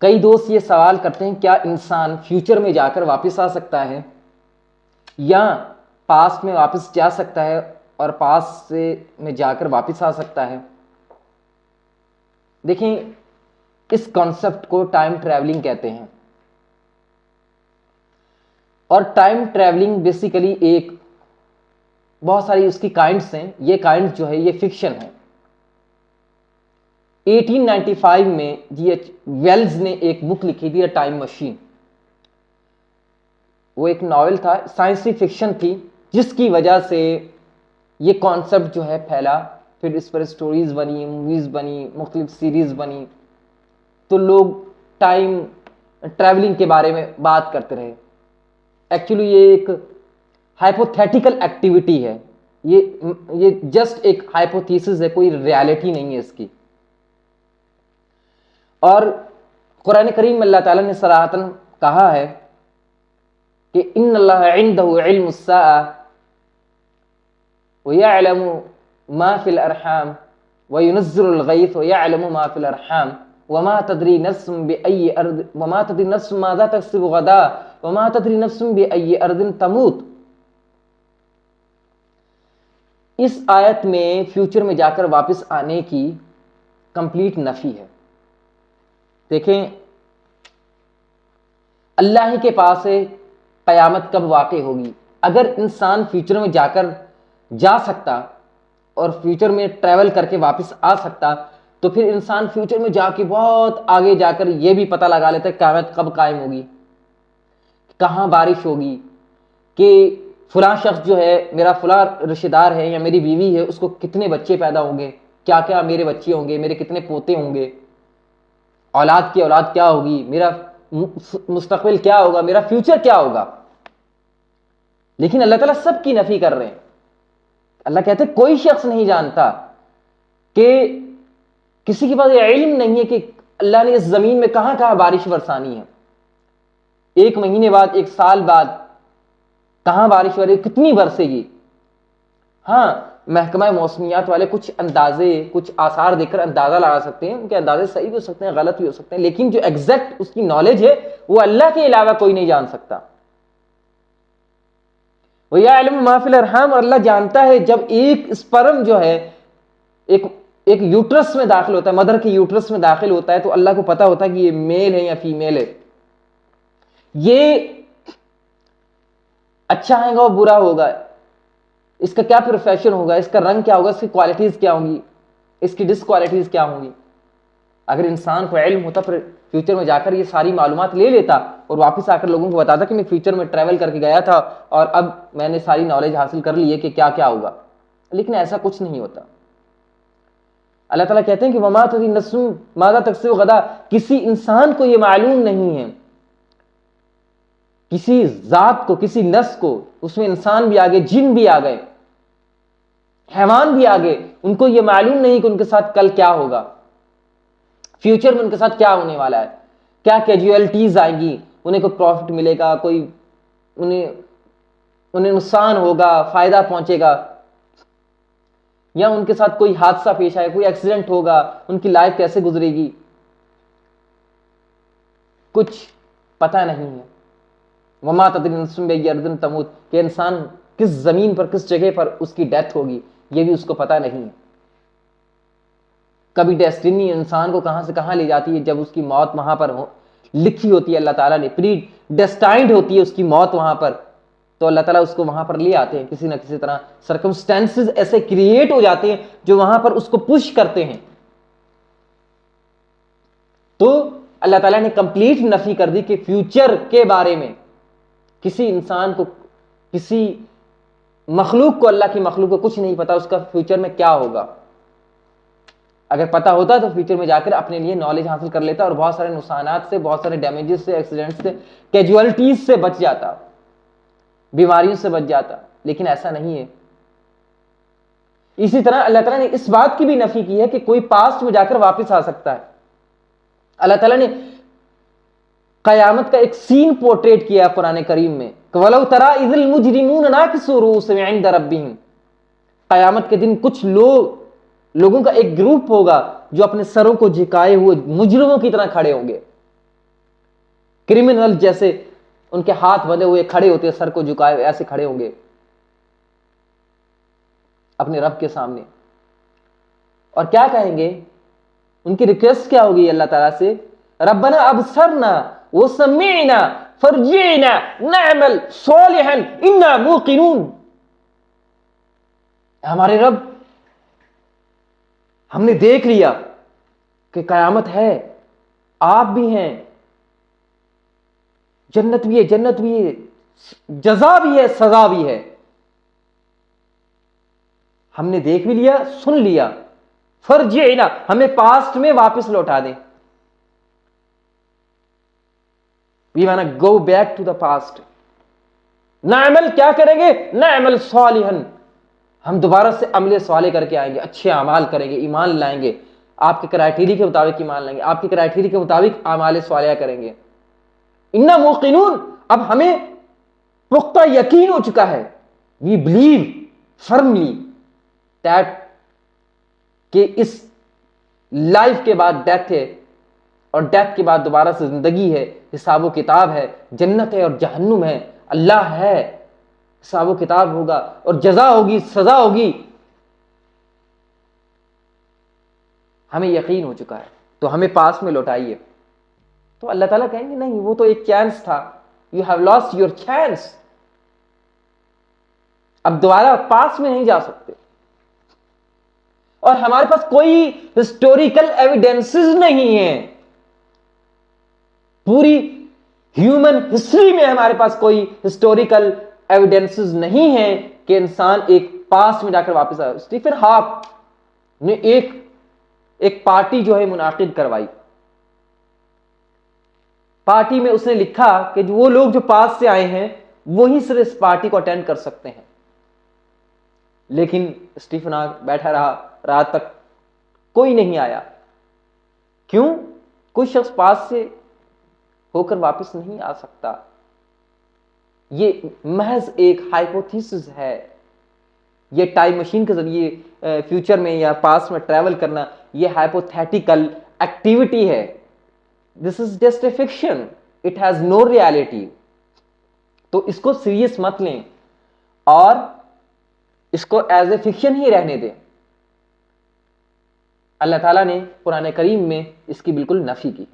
کئی دوست یہ سوال کرتے ہیں کیا انسان فیوچر میں جا کر واپس آ سکتا ہے یا پاسٹ میں واپس جا سکتا ہے اور پاسٹ سے میں جا کر واپس آ سکتا ہے؟ دیکھیں، اس کانسیپٹ کو ٹائم ٹریولنگ کہتے ہیں، اور ٹائم ٹریولنگ بیسیکلی ایک بہت ساری اس کی کائنڈس ہیں. یہ کائنڈس جو ہے یہ فکشن ہے. 1895 میں جی ایچ ویلز نے ایک بک لکھی تھی ٹائم مشین. وہ ایک ناول تھا، سائنسی فکشن تھی، جس کی وجہ سے یہ کانسیپٹ جو ہے پھیلا. پھر اس پر سٹوریز بنی، موویز بنی، مختلف سیریز بنی، تو لوگ ٹائم ٹریولنگ کے بارے میں بات کرتے رہے. ایکچولی یہ ایک ہائپوتھیٹیکل ایکٹیویٹی ہے، یہ جسٹ ایک ہائپوتھیسس ہے، کوئی ریالٹی نہیں ہے اس کی. اور قرآن کریم میں اللہ تعالیٰ نے صراحتاً کہا ہے کہ ان اللہ عنده علم الساعة ويعلم ما في الارحام وينزل الغيث ويعلم ما في الارحام وما تدري نفس بأي ارض وما تدري نفس ماذا تكسب غدا وما تدري نفس بأي ارض تموت. اس آیت میں فیوچر میں جا کر واپس آنے کی کمپلیٹ نفی ہے. دیکھیں، اللہ ہی کے پاس ہے قیامت کب واقع ہوگی. اگر انسان فیوچر میں جا سکتا اور فیوچر میں ٹریول کر کے واپس آ سکتا تو پھر انسان فیوچر میں جا کے بہت آگے جا کر یہ بھی پتہ لگا لیتا ہے قیامت کب قائم ہوگی، کہاں بارش ہوگی، کہ فلاں شخص جو ہے میرا فلاں رشتہ دار ہے یا میری بیوی ہے اس کو کتنے بچے پیدا ہوں گے، کیا کیا میرے بچے ہوں گے، میرے کتنے پوتے ہوں گے، اولاد کی اولاد کیا ہوگی، میرا مستقبل کیا ہوگا، میرا فیوچر کیا ہوگا. لیکن اللہ تعالیٰ سب کی نفی کر رہے ہیں. اللہ کہتے ہیں کوئی شخص نہیں جانتا، کہ کسی کے پاس یہ علم نہیں ہے کہ اللہ نے اس زمین میں کہاں کہاں بارش برسانی ہے، 1 مہینے بعد، 1 سال بعد کہاں بارش ہو رہی ہے، کتنی برسے گی. ہاں، محکمہ موسمیات والے کچھ اندازے، کچھ آثار دیکھ کر اندازہ لگا سکتے ہیں، ان کے اندازے صحیح بھی ہو سکتے ہیں، غلط بھی ہو سکتے ہیں، لیکن جو ایگزیکٹ اس کی نالج ہے وہ اللہ کے علاوہ کوئی نہیں جان سکتا. وَيَعْلَمُ مَا فِي الْأَرْحَامِ، اور اللہ جانتا ہے جب ایک اسپرم جو ہے ایک یوٹرس میں داخل ہوتا ہے، مدر کے یوٹرس میں داخل ہوتا ہے، تو اللہ کو پتا ہوتا ہے کہ یہ میل ہے یا فیمیل ہے، یہ اچھا آئے گا اور برا ہوگا، اس کا کیا پروفیشن ہوگا، اس کا رنگ کیا ہوگا، اس کی کوالٹیز کیا ہوں گی، اس کی ڈس کوالٹیز کیا ہوں گی. اگر انسان کو علم ہوتا پھر فیوچر میں جا کر یہ ساری معلومات لے لیتا اور واپس آ کر لوگوں کو بتاتا کہ میں فیوچر میں ٹریول کر کے گیا تھا اور اب میں نے ساری نالج حاصل کر لی ہے کہ کیا کیا ہوگا. لیکن ایسا کچھ نہیں ہوتا. اللہ تعالیٰ کہتے ہیں کہ وما تدری نفس ماذا تکسب غدا، کسی انسان کو یہ معلوم نہیں ہے، کسی ذات کو، کسی نفس کو، اس میں انسان بھی آگے، جن بھی آ گئے، حیوان بھی آگے، ان کو یہ معلوم نہیں کہ ان کے ساتھ کل کیا ہوگا، فیوچر میں ان کے ساتھ کیا ہونے والا ہے، کیا کیجویلٹیز آئیں گی، انہیں کوئی پروفٹ ملے گا، کوئی انہیں نقصان ہوگا، فائدہ پہنچے گا، یا ان کے ساتھ کوئی حادثہ پیش آئے، کوئی ایکسیڈنٹ ہوگا، ان کی لائف کیسے گزرے گی، کچھ پتہ نہیں ہے. وما تدری نفس بأي أرض تموت، کہ انسان کس زمین پر، کس جگہ پر اس کی ڈیتھ ہوگی، یہ بھی اس کو پتہ نہیں ہے. کبھی ڈیسٹینی انسان کو کہاں سے کہاں لے جاتی ہے، جب اس کی موت وہاں پر لکھی ہوتی ہے، اللہ تعالیٰ نے پری ڈیسٹائنڈ ہوتی ہے اس کی موت وہاں پر، تو اللہ تعالیٰ اس کو وہاں پر لے آتے ہیں. کسی نہ کسی طرح سرکمسٹینسز ایسے کریٹ ہو جاتے ہیں جو وہاں پر اس کو پش کرتے ہیں. تو اللہ تعالیٰ نے کمپلیٹ نفی کر دی کہ فیوچر کے بارے میں کسی انسان کو، کسی مخلوق کو، اللہ کی مخلوق کو کچھ نہیں پتا اس کا فیوچر میں کیا ہوگا. اگر پتا ہوتا تو فیوچر میں جا کر اپنے لیے نالج حاصل کر لیتا اور بہت سارے نقصانات سے، بہت سارے ڈیمیجز سے، ایکسیڈنٹ سے، کیجویلٹیز سے بچ جاتا، بیماریوں سے بچ جاتا. لیکن ایسا نہیں ہے. اسی طرح اللہ تعالیٰ نے اس بات کی بھی نفی کی ہے کہ کوئی پاسٹ میں جا کر واپس آ سکتا ہے. اللہ تعالیٰ نے قیامت کا ایک سین پورٹریٹ کیا ہے قرآن کریم میں، وَلَوْ تَرَىٰ إِذِ الْمُجْرِمُونَ نَاكِسُو رُءُوسِهِمْ عِندَ رَبِّهِمْ. قیامت کے دن کچھ لوگوں کا ایک گروپ ہوگا جو اپنے سروں کو جھکائے ہوئے مجرموں کی طرح کھڑے ہوں گے. کرمنل جیسے ان کے ہاتھ بندھے ہوئے کھڑے ہوتے، سر کو جھکائے ہوئے ایسے کھڑے ہوں گے اپنے رب کے سامنے، اور کیا کہیں گے؟ ان کی ریکویسٹ کیا ہوگی اللہ تعالیٰ سے؟ ربنا ابصرنا وسمعنا فرجعنا نعمل صالحا انا موقنون، ہمارے رب ہم نے دیکھ لیا کہ قیامت ہے، آپ بھی ہیں، جنت بھی ہے، جنت بھی ہے، جزا بھی ہے، سزا بھی ہے، ہم نے دیکھ بھی لیا، سن لیا، فرجعنا ہمیں پاسٹ میں واپس لوٹا دیں، we wanna go back to the past، نعمل کیا کریں گے؟ نعمل صالحا، ہم دوبارہ سے عمل صالح کر کے آئیں گے، اچھے اعمال کریں گے، ایمان لائیں گے، آپ کے کرائٹیریا کے مطابق ایمان لائیں گے، آپ کے کرائٹیریا کے مطابق اعمال صالحہ کریں گے، انا موقنون، اب ہمیں پختہ یقین ہو چکا ہے، وی بلیو فرملی دیٹ کہ اس لائف کے بعد ڈیتھ ہے، اور ڈیتھ کے بعد دوبارہ سے زندگی ہے، حساب و کتاب ہے، جنت ہے اور جہنم ہے، اللہ ہے، حساب و کتاب ہوگا اور جزا ہوگی، سزا ہوگی، ہمیں یقین ہو چکا ہے، تو ہمیں پاس میں لوٹائیے۔ تو اللہ تعالیٰ کہیں گے نہیں، وہ تو ایک چانس تھا، you have lost your chance, اب دوبارہ پاس میں نہیں جا سکتے، اور ہمارے پاس کوئی ہسٹوریکل ایویڈنسز نہیں ہیں، پوری ہیومن ہسٹری میں ہمارے پاس کوئی ہسٹوریکل ایویڈنسز نہیں ہیں کہ انسان ایک پاس میں جا کر واپس آیا۔ اسٹیفن ہاک نے ایک پارٹی جو ہے منعقد کروائی، پارٹی میں اس نے لکھا کہ وہ لوگ جو پاس سے آئے ہیں وہی صرف اس پارٹی کو اٹینڈ کر سکتے ہیں، لیکن اسٹیفن ہاک بیٹھا رہا، رات تک کوئی نہیں آیا، کیوں؟ کوئی شخص پاس سے ہو کر واپس نہیں آ سکتا، یہ محض ایک ہائپوتھیسس ہے، یہ ٹائم مشین کے ذریعے فیوچر میں یا پاس میں ٹریول کرنا یہ ہائپوتھیٹیکل ایکٹیویٹی ہے، this is just a fiction, it has no reality, تو اس کو سیریس مت لیں اور اس کو ایز اے فکشن ہی رہنے دیں۔ اللہ تعالیٰ نے قرآن کریم میں اس کی بالکل نفی کی۔